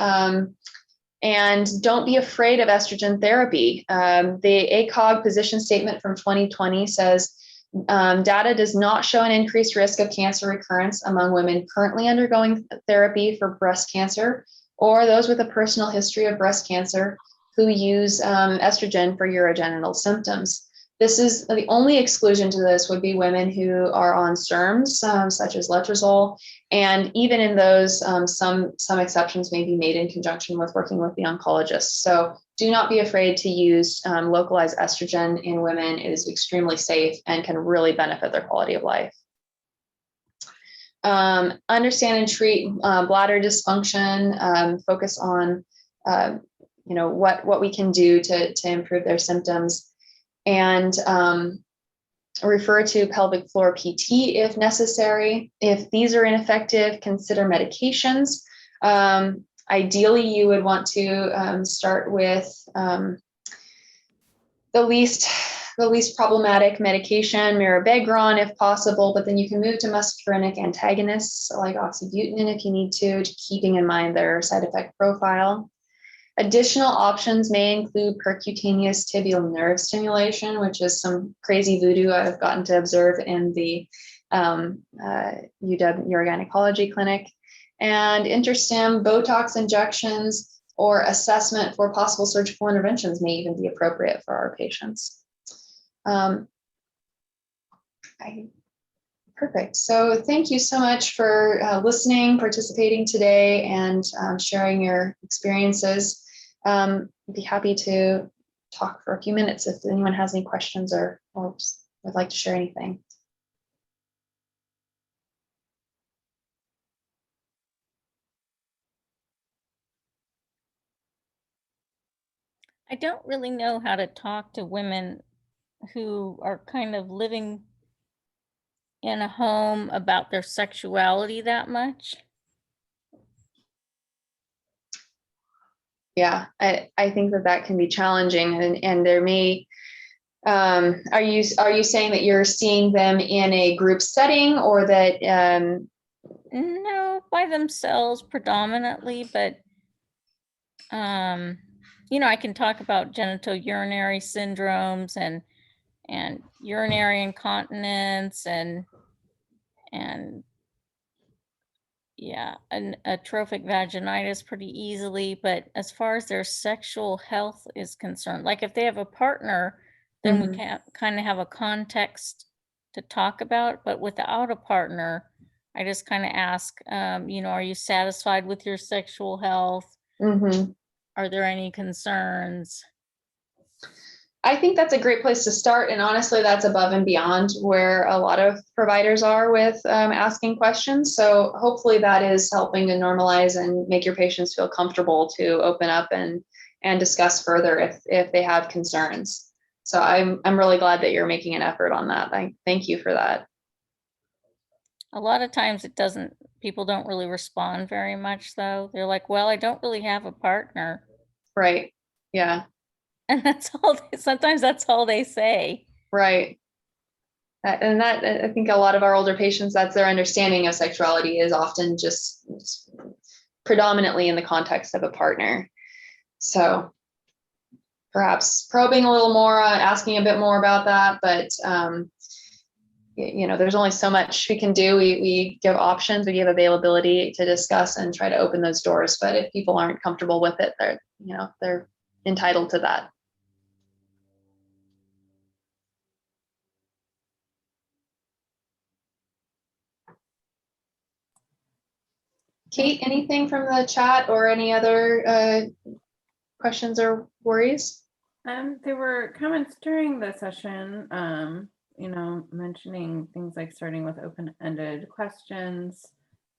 and don't be afraid of estrogen therapy. The ACOG position statement from 2020 says, data does not show an increased risk of cancer recurrence among women currently undergoing therapy for breast cancer or those with a personal history of breast cancer who use estrogen for urogenital symptoms. This is the only exclusion to this would be women who are on SERMs, such as letrozole. And even in those, some exceptions may be made in conjunction with working with the oncologist. So do not be afraid to use localized estrogen in women. It is extremely safe and can really benefit their quality of life. Understand and treat bladder dysfunction, focus on what we can do to improve their symptoms, and refer to pelvic floor PT if necessary. If these are ineffective, consider medications. Ideally, you would want to start with the least problematic medication, mirabegron if possible, but then you can move to muscarinic antagonists like oxybutynin if you need to, keeping in mind their side effect profile. Additional options may include percutaneous tibial nerve stimulation, which is some crazy voodoo I've gotten to observe in the UW Urogynecology Clinic, and interstim, Botox injections, or assessment for possible surgical interventions may even be appropriate for our patients. Perfect. So thank you so much for listening, participating today, and sharing your experiences. I'd be happy to talk for a few minutes if anyone has any questions or would like to share anything. I don't really know how to talk to women who are kind of living in a home about their sexuality that much. Yeah, I think that can be challenging, and there may. Are you saying that you're seeing them in a group setting, or that? No, by themselves predominantly, but I can talk about genitourinary syndromes and urinary incontinence and yeah, an atrophic vaginitis pretty easily. But as far as their sexual health is concerned, like if they have a partner, then we can kind of have a context to talk about. But without a partner, I just kind of ask, are you satisfied with your sexual health? Are there any concerns? I think that's a great place to start. And honestly, that's above and beyond where a lot of providers are with asking questions. So hopefully that is helping to normalize and make your patients feel comfortable to open up and discuss further if they have concerns. So I'm really glad that you're making an effort on that. Thank you for that. A lot of times people don't really respond very much though. They're like, well, I don't really have a partner. Right. Yeah. And sometimes that's all they say. Right. And that, I think a lot of our older patients, that's their understanding of sexuality is often just predominantly in the context of a partner. So perhaps probing a little more, asking a bit more about that, but there's only so much we can do. We give options, we give availability to discuss and try to open those doors. But if people aren't comfortable with it, they're entitled to that. Kate, anything from the chat or any other questions or worries? There were comments during the session, mentioning things like starting with open-ended questions.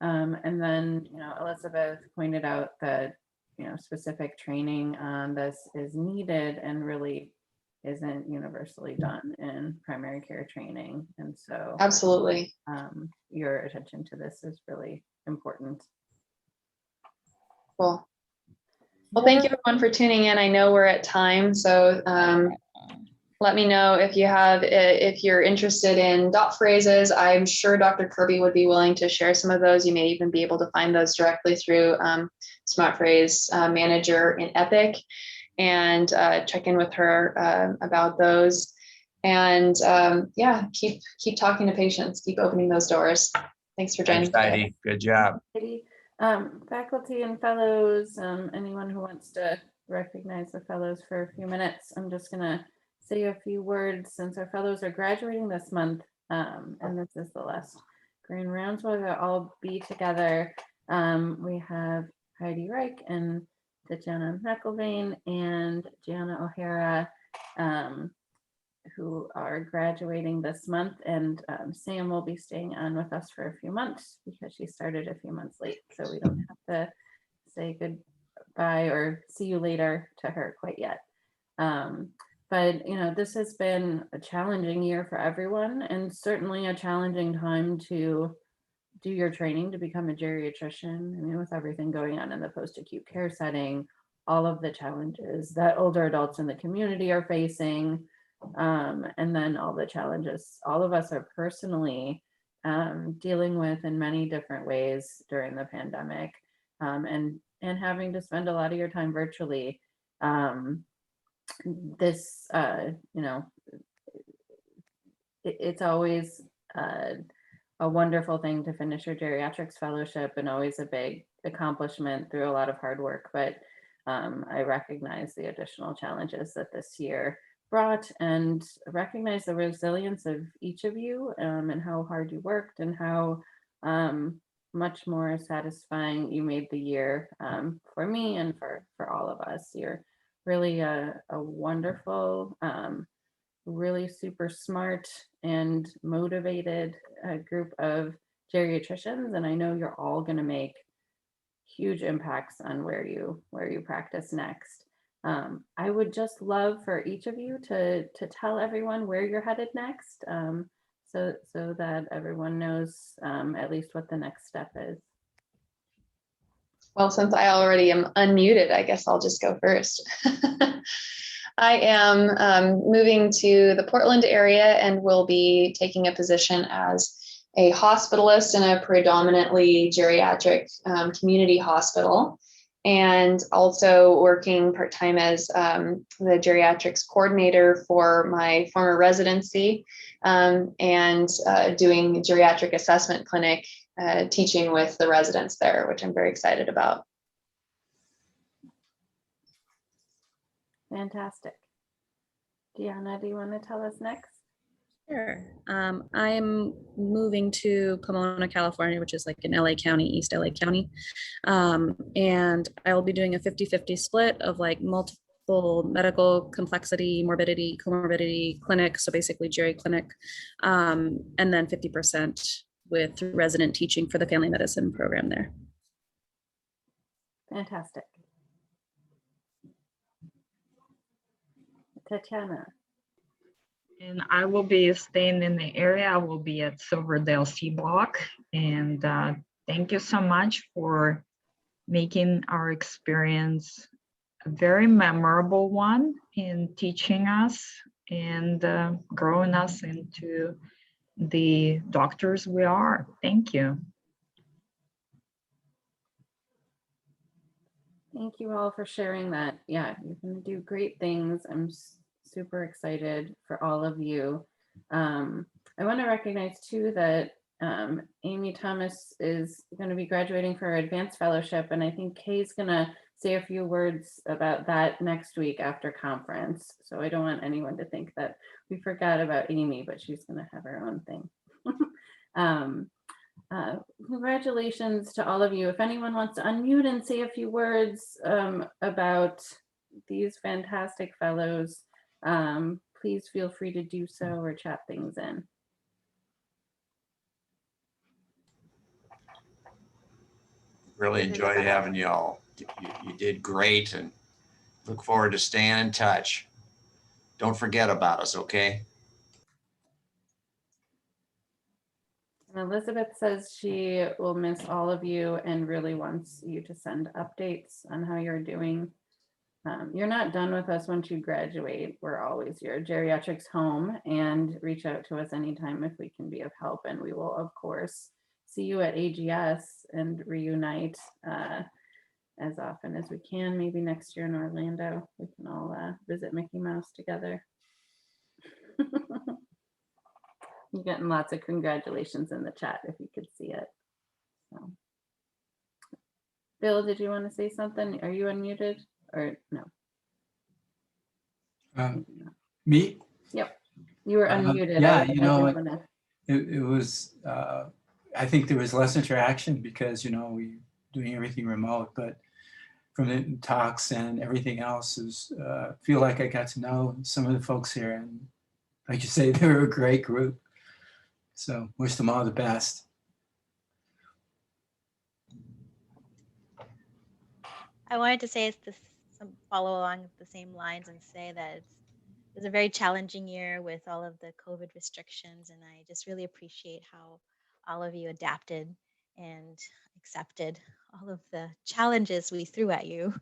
And then, Elizabeth pointed out that, specific training on this is needed and really isn't universally done in primary care training. And so absolutely, your attention to this is really important. Cool. Well, thank you everyone for tuning in. I know we're at time, so let me know if you're interested in dot phrases. I'm sure Dr. Kirby would be willing to share some of those. You may even be able to find those directly through Smart Phrase Manager in Epic, and check in with her about those. And keep talking to patients, keep opening those doors. Thanks for joining. Thanks, Heidi. Good job. Faculty and fellows, anyone who wants to recognize the fellows for a few minutes, I'm just gonna say a few words since our fellows are graduating this month. And this is the last grand rounds where they'll all be together. We have Heidi Reich and Tatjana McElvain and Gianna O'Hara, who are graduating this month, and Sam will be staying on with us for a few months because she started a few months late, so we don't have to say goodbye or see you later to her quite yet. But you know, this has been a challenging year for everyone, and certainly a challenging time to do your training to become a geriatrician. I mean, with everything going on in the post-acute care setting, all of the challenges that older adults in the community are facing, and then all the challenges all of us are personally dealing with in many different ways during the pandemic, and having to spend a lot of your time virtually. This, you know, it's always a wonderful thing to finish your geriatrics fellowship, and always a big accomplishment through a lot of hard work. But I recognize the additional challenges that this year brought, and recognize the resilience of each of you, and how hard you worked, and how much more satisfying you made the year for me and for all of us. You're really a wonderful, really super smart and motivated group of geriatricians, and I know you're all going to make huge impacts on where you practice next. I would just love for each of you to tell everyone where you're headed next, so that everyone knows at least what the next step is. Well, since I already am unmuted, I guess I'll just go first. I am moving to the Portland area and will be taking a position as a hospitalist in a predominantly geriatric community hospital, and also working part-time as the geriatrics coordinator for my former residency, and doing geriatric assessment clinic, teaching with the residents there, which I'm very excited about. Fantastic. Deanna, do you want to tell us next? Sure. I'm moving to Pomona, California, which is like in LA County, East LA County. And I will be doing a 50-50 split of like multiple medical complexity, morbidity, comorbidity clinic. So basically geri clinic, and then 50% with resident teaching for the family medicine program there. Fantastic. Tatjana. And I will be staying in the area. I will be at Silverdale C Block. And thank you so much for making our experience a very memorable one in teaching us and growing us into the doctors we are. Thank you. Thank you all for sharing that. Yeah, you're going to do great things. I'm super excited for all of you. I want to recognize too that Amy Thomas is going to be graduating for her advanced fellowship, and I think Kay's going to say a few words about that next week after conference. So I don't want anyone to think that we forgot about Amy, but she's going to have her own thing. Congratulations to all of you. If anyone wants to unmute and say a few words about these fantastic fellows, please feel free to do so or chat things in. Really enjoyed having you all. You did great, and look forward to staying in touch. Don't forget about us, okay? And Elizabeth says she will miss all of you and really wants you to send updates on how you're doing. You're not done with us once you graduate. We're always your geriatrics home, and reach out to us anytime if we can be of help. And we will, of course, see you at AGS and reunite as often as we can. Maybe next year in Orlando, we can all visit Mickey Mouse together. You're getting lots of congratulations in the chat if you could see it. So. Bill, did you want to say something? Are you unmuted or no? Me? Yep. You were unmuted. Yeah, I you know, didn't wanna- it was, I think there was less interaction because, you know, we doing everything remote, but from the talks and everything else is, feel like I got to know some of the folks here, and like you say, they were a great group. So wish them all the best. I wanted to say follow along the same lines and say that it was a very challenging year with all of the COVID restrictions, and I just really appreciate how all of you adapted and accepted all of the challenges we threw at you,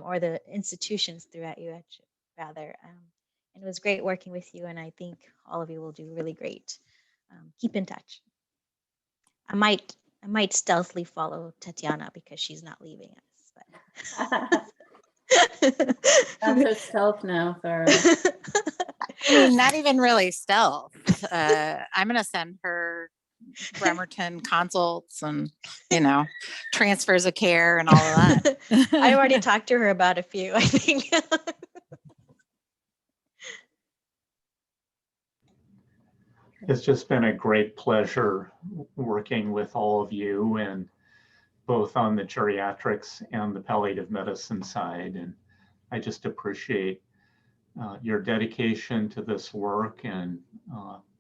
or the institutions threw at you, rather. And it was great working with you, and I think all of you will do really great. Keep in touch. I might stealthily follow Tatiana because she's not leaving us. But. Not so stealth now, Sarah. I mean, not even really stealth. I'm going to send her Bremerton consults and, you know, transfers of care and all of that. I already talked to her about a few, I think. It's just been a great pleasure working with all of you, and both on the geriatrics and the palliative medicine side. And I just appreciate your dedication to this work and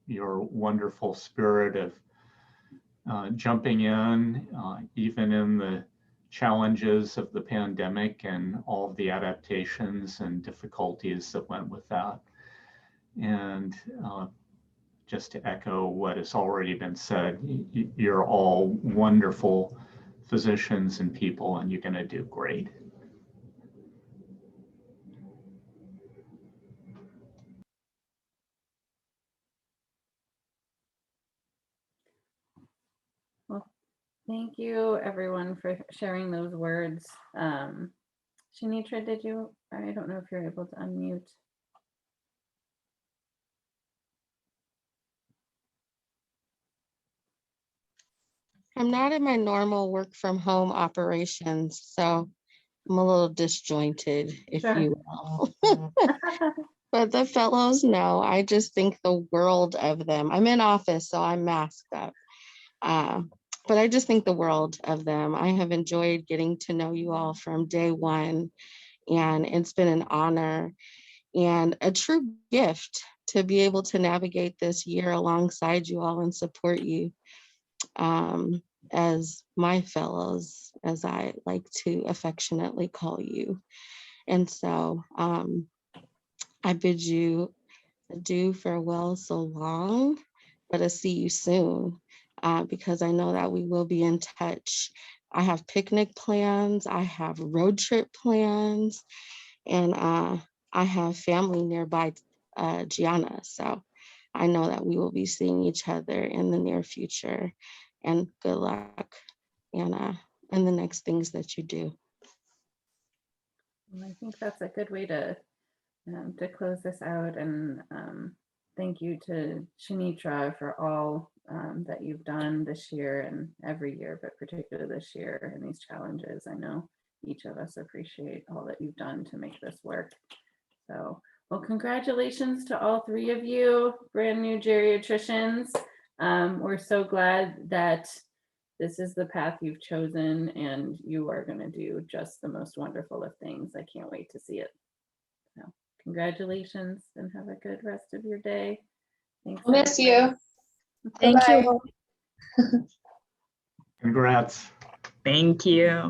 your wonderful spirit of jumping in, even in the challenges of the pandemic and all of the adaptations and difficulties that went with that. And just to echo what has already been said, you're all wonderful physicians and people, and you're going to do great. Well, thank you everyone for sharing those words. Shanitra, I don't know if you're able to unmute. I'm not in my normal work from home operations, so I'm a little disjointed, if Sure. you will. But the fellows know, I just think the world of them. I'm in office, so I'm masked up. But I just think the world of them. I have enjoyed getting to know you all from day one, and it's been an honor and a true gift to be able to navigate this year alongside you all and support you. As my fellows, as I like to affectionately call you. And so I bid you adieu, farewell, so long, but I see you soon, because I know that we will be in touch. I have picnic plans, I have road trip plans, and I have family nearby Gianna. So I know that we will be seeing each other in the near future, and good luck and the next things that you do. I think that's a good way to close this out. And thank you to Shanitra for all that you've done this year and every year, but particularly this year and these challenges. I know each of us appreciate all that you've done to make this work. So, well, congratulations to all three of you, brand new geriatricians. We're so glad that this is the path you've chosen, and you are going to do just the most wonderful of things. I can't wait to see it. So, congratulations and have a good rest of your day. Thanks. I'll miss you. Thank Bye-bye. you. Congrats. Thank you.